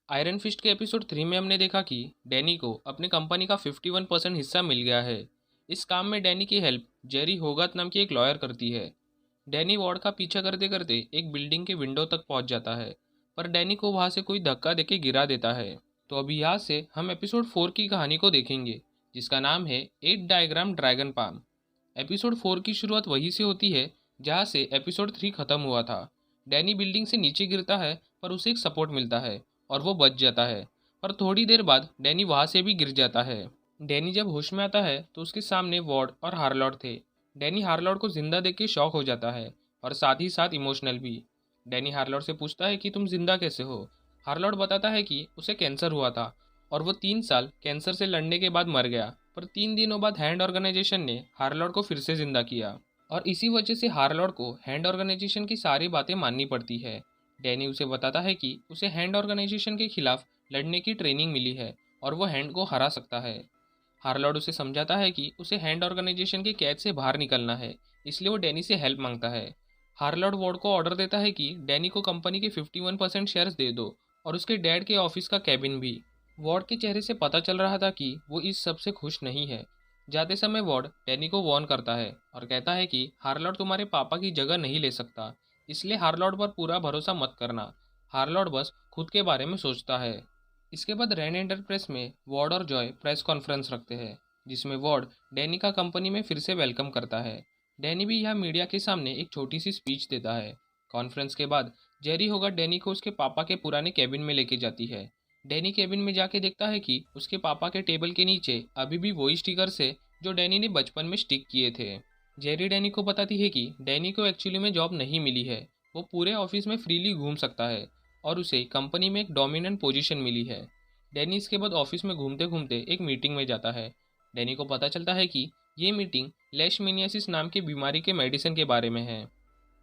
Iron Fist के episode 3 में हमने देखा कि डैनी को अपनी कंपनी का 51% हिस्सा मिल गया है। इस काम में डैनी की हेल्प जेरी होगत नाम की एक लॉयर करती है। डैनी वॉर्ड का पीछा करते करते एक बिल्डिंग के विंडो तक पहुंच जाता है, पर डैनी को वहां से कोई धक्का देके गिरा देता है। तो अभी यहाँ से हम एपिसोड 4 की कहानी को देखेंगे, जिसका नाम है 8 डायग्राम ड्रैगन पाम। एपिसोड 4 की शुरुआत वहीं से होती है जहाँ से एपिसोड 3 खत्म हुआ था। डैनी बिल्डिंग से नीचे गिरता है, पर उसे एक सपोर्ट मिलता है और वो बच जाता है। पर थोड़ी देर बाद डैनी वहां से भी गिर जाता है। डैनी जब होश में आता है तो उसके सामने वॉर्ड और हार्लॉट थे। डैनी हार्लॉट को जिंदा देख के शॉक हो जाता है और साथ ही साथ इमोशनल भी। डैनी हार्लॉट से पूछता है कि तुम जिंदा कैसे हो। हार्लॉट बताता है कि उसे कैंसर हुआ था और वो 3 साल कैंसर से लड़ने के बाद मर गया, पर 3 दिनों बाद हैंड ऑर्गेनाइजेशन ने हार्लॉट को फिर से जिंदा किया और इसी वजह से हार्लॉट को हैंड ऑर्गेनाइजेशन की सारी बातें माननी पड़ती है। डैनी उसे बताता है कि उसे हैंड ऑर्गेनाइजेशन के खिलाफ लड़ने की ट्रेनिंग मिली है और वो हैंड को हरा सकता है। हार्लॉट उसे समझाता है कि उसे हैंड ऑर्गेनाइजेशन के कैद से बाहर निकलना है, इसलिए वो डैनी से हेल्प मांगता है। हार्लॉट वॉर्ड को ऑर्डर देता है कि डैनी को कंपनी के 51% शेयर्स दे दो और उसके डैड के ऑफिस का कैबिन भी। वॉर्ड के चेहरे से पता चल रहा था कि वो इस सब से खुश नहीं है। जाते समय वॉर्ड डैनी को वॉर्न करता है और कहता है कि हार्लॉट तुम्हारे पापा की जगह नहीं ले सकता, इसलिए हार्लॉट पर पूरा भरोसा मत करना। हार्लॉट बस खुद के बारे में सोचता है। इसके बाद रैन एंटरप्राइज में वॉर्ड और जॉय प्रेस कॉन्फ्रेंस रखते हैं, जिसमें वॉर्ड डैनी का कंपनी में फिर से वेलकम करता है। डैनी भी यहाँ मीडिया के सामने एक छोटी सी स्पीच देता है। कॉन्फ्रेंस के बाद जेरी होगा डैनी को उसके पापा के पुराने कैबिन में लेके जाती है। डैनी कैबिन में जाके देखता है कि उसके पापा के टेबल के नीचे अभी भी वही स्टिकर्स है जो डैनी ने बचपन में स्टिक किए थे। जेरी डैनी को बताती है कि डैनी को एक्चुअली में जॉब नहीं मिली है, वो पूरे ऑफिस में फ्रीली घूम सकता है और उसे कंपनी में एक डोमिनेंट पोजीशन मिली है। डैनी इसके बाद ऑफिस में घूमते घूमते एक मीटिंग में जाता है। डैनी को पता चलता है कि ये मीटिंग लेशमेनियासिस नाम की बीमारी के मेडिसिन के बारे में है।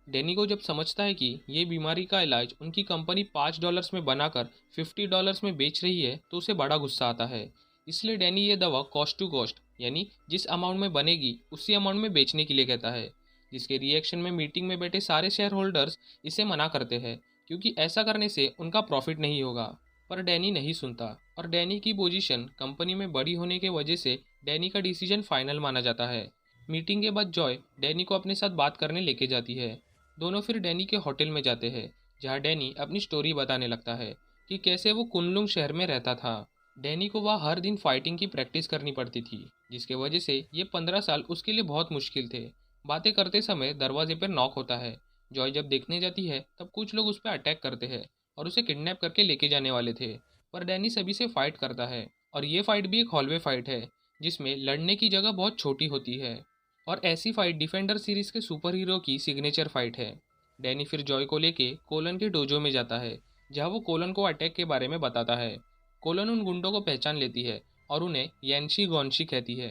डैनी को जब समझता है कि ये बीमारी का इलाज उनकी कंपनी $5 में बनाकर $50 में बेच रही है, तो उसे बड़ा गुस्सा आता है। इसलिए डैनी ये दवा कॉस्ट टू कॉस्ट यानी जिस अमाउंट में बनेगी उसी अमाउंट में बेचने के लिए कहता है, जिसके रिएक्शन में मीटिंग में बैठे सारे शेयर होल्डर्स इसे मना करते हैं, क्योंकि ऐसा करने से उनका प्रॉफिट नहीं होगा। पर डैनी नहीं सुनता और डैनी की पोजीशन कंपनी में बड़ी होने की वजह से डैनी का डिसीजन फाइनल माना जाता है। मीटिंग के बाद जॉय डैनी को अपने साथ बात करने लेके जाती है। दोनों फिर डैनी के होटल में जाते हैं, जहाँ डैनी अपनी स्टोरी बताने लगता है कि कैसे वो कुनलुंग शहर में रहता था। डैनी को वहाँ हर दिन फाइटिंग की प्रैक्टिस करनी पड़ती थी, जिसके वजह से ये 15 साल उसके लिए बहुत मुश्किल थे। बातें करते समय दरवाजे पर नॉक होता है। जॉय जब देखने जाती है तब कुछ लोग उस पर अटैक करते हैं और उसे किडनैप करके लेके जाने वाले थे, पर डैनी सभी से फाइट करता है। और ये फाइट भी एक हॉलवे फाइट है, जिसमें लड़ने की जगह बहुत छोटी होती है और ऐसी फाइट डिफेंडर सीरीज के सुपर हीरो की सिग्नेचर फाइट है। डैनी फिर जॉय को लेके कोलन के डोजो में जाता है, जहाँ वो कोलन को अटैक के बारे में बताता है। कोलन उन गुंडों को पहचान लेती है और उन्हें येंशी गोंशी कहती है।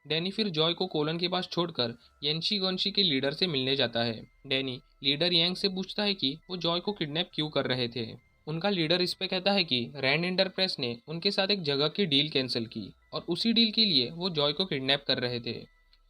डैनी फिर जॉय को कोलन के पास छोड़कर येंशी गोंशी के लीडर से मिलने जाता है। डैनी लीडर यांग से पूछता है कि वो जॉय को किडनैप क्यों कर रहे थे। उनका लीडर इस पे कहता है कि रैंड एंटरप्राइज ने उनके साथ एक जगह की डील कैंसिल की और उसी डील के लिए वो जॉय को किडनैप कर रहे थे।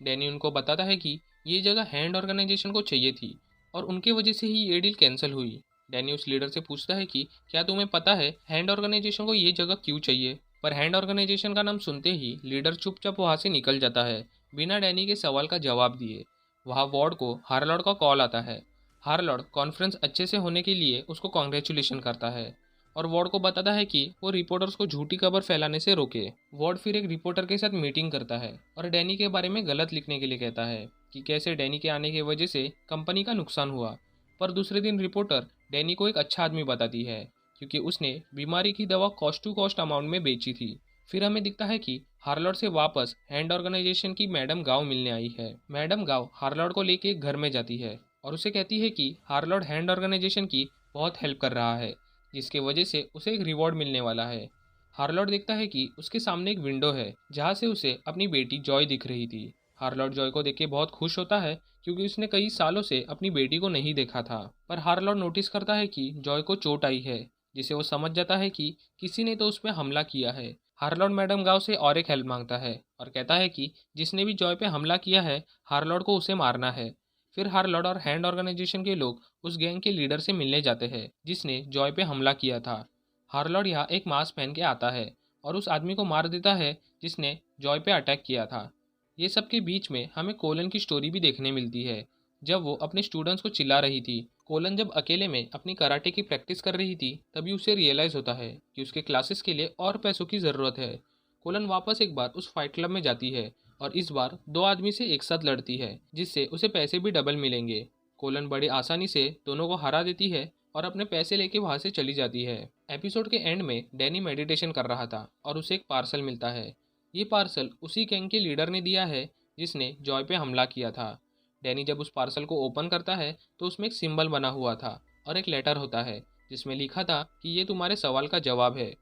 डैनी उनको बताता है कि ये जगह हैंड ऑर्गेनाइजेशन को चाहिए थी और उनके वजह से ही ये डील कैंसिल हुई। डैनी उस लीडर से पूछता है कि क्या तुम्हें पता है हैंड ऑर्गेनाइजेशन को ये जगह क्यों चाहिए। पर हैंड ऑर्गेनाइजेशन का नाम सुनते ही लीडर चुपचाप वहाँ से निकल जाता है, बिना डैनी के सवाल का जवाब दिए। वहाँ वॉर्ड को हार्लॉर्ड का कॉल आता है। हार्लॉर्ड कॉन्फ्रेंस अच्छे से होने के लिए उसको कॉन्ग्रेचुलेशन करता है और वॉर्ड को बताता है कि वो रिपोर्टर्स को झूठी खबर फैलाने से रोके। वॉर्ड फिर एक रिपोर्टर के साथ मीटिंग करता है और डैनी के बारे में गलत लिखने के लिए कहता है कि कैसे डैनी के आने की वजह से कंपनी का नुकसान हुआ। पर दूसरे दिन रिपोर्टर डैनी को एक अच्छा आदमी बताती है, क्योंकि उसने बीमारी की दवा कॉस्ट टू कॉस्ट अमाउंट में बेची थी। फिर हमें दिखता है कि हार्लॉर्ड से वापस हैंड ऑर्गेनाइजेशन की मैडम गांव मिलने आई है। मैडम गांव हार्लॉर्ड को लेके एक घर में जाती है और उसे कहती है कि हार्लॉर्ड हैंड ऑर्गेनाइजेशन की बहुत हेल्प कर रहा है, जिसके वजह से उसे एक रिवॉर्ड मिलने वाला है। हार्लॉर्ड देखता है कि उसके सामने एक विंडो है, जहाँ से उसे अपनी बेटी जॉय दिख रही थी। हार्लॉर्ड जॉय को देख के बहुत खुश होता है, क्योंकि उसने कई सालों से अपनी बेटी को नहीं देखा था। पर हार्लॉर्ड नोटिस करता है कि जॉय को चोट आई है, जिसे वो समझ जाता है कि किसी ने तो उस पर हमला किया है। हार्लॉर्ड मैडम गांव से और एक हेल्प मांगता है और कहता है कि जिसने भी जॉय पे हमला किया है हार्लॉर्ड को उसे मारना है। फिर हार्लॉर्ड और हैंड ऑर्गेनाइजेशन के लोग उस गैंग के लीडर से मिलने जाते हैं जिसने जॉय पे हमला किया था। हार्लॉर्ड यहाँ एक मास्क पहन के आता है और उस आदमी को मार देता है जिसने जॉय पे अटैक किया था। ये सब के बीच में हमें कोलन की स्टोरी भी देखने मिलती है। जब वो अपने स्टूडेंट्स को चिल्ला रही थी, कोलन जब अकेले में अपनी कराटे की प्रैक्टिस कर रही थी, तभी उसे रियलाइज़ होता है कि उसके क्लासेस के लिए और पैसों की ज़रूरत है। कोलन वापस एक बार उस फाइट क्लब में जाती है और इस बार दो आदमी से एक साथ लड़ती है, जिससे उसे पैसे भी डबल मिलेंगे। कोलन बड़ी आसानी से दोनों को हरा देती है और अपने पैसे लेके वहाँ से चली जाती है। एपिसोड के एंड में डैनी मेडिटेशन कर रहा था और उसे एक पार्सल मिलता है। ये पार्सल उसी गैंग के लीडर ने दिया है जिसने जॉय पे हमला किया था। डैनी जब उस पार्सल को ओपन करता है तो उसमें एक सिंबल बना हुआ था और एक लेटर होता है जिसमें लिखा था कि ये तुम्हारे सवाल का जवाब है।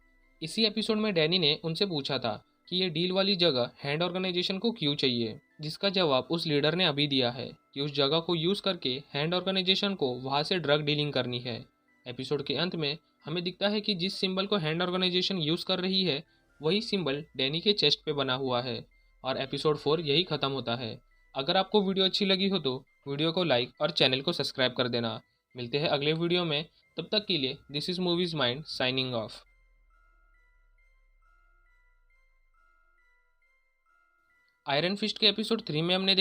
इसी एपिसोड में डैनी ने उनसे पूछा था कि ये डील वाली जगह हैंड ऑर्गेनाइजेशन को क्यों चाहिए, जिसका जवाब उस लीडर ने अभी दिया है कि उस जगह को यूज़ करके हैंड ऑर्गेनाइजेशन को वहाँ से ड्रग डीलिंग करनी है। एपिसोड के अंत में हमें दिखता है कि जिस सिंबल को हैंड ऑर्गेनाइजेशन यूज़ कर रही है वही सिंबल डैनी के चेस्ट पे बना हुआ है। और एपिसोड 4 यही ख़त्म होता है। अगर आपको वीडियो अच्छी लगी हो तो वीडियो को लाइक और चैनल को सब्सक्राइब कर देना। मिलते हैं अगले वीडियो में, तब तक के लिए this is Movies Mind signing off. Iron Fist के एपिसोड 3 में हमने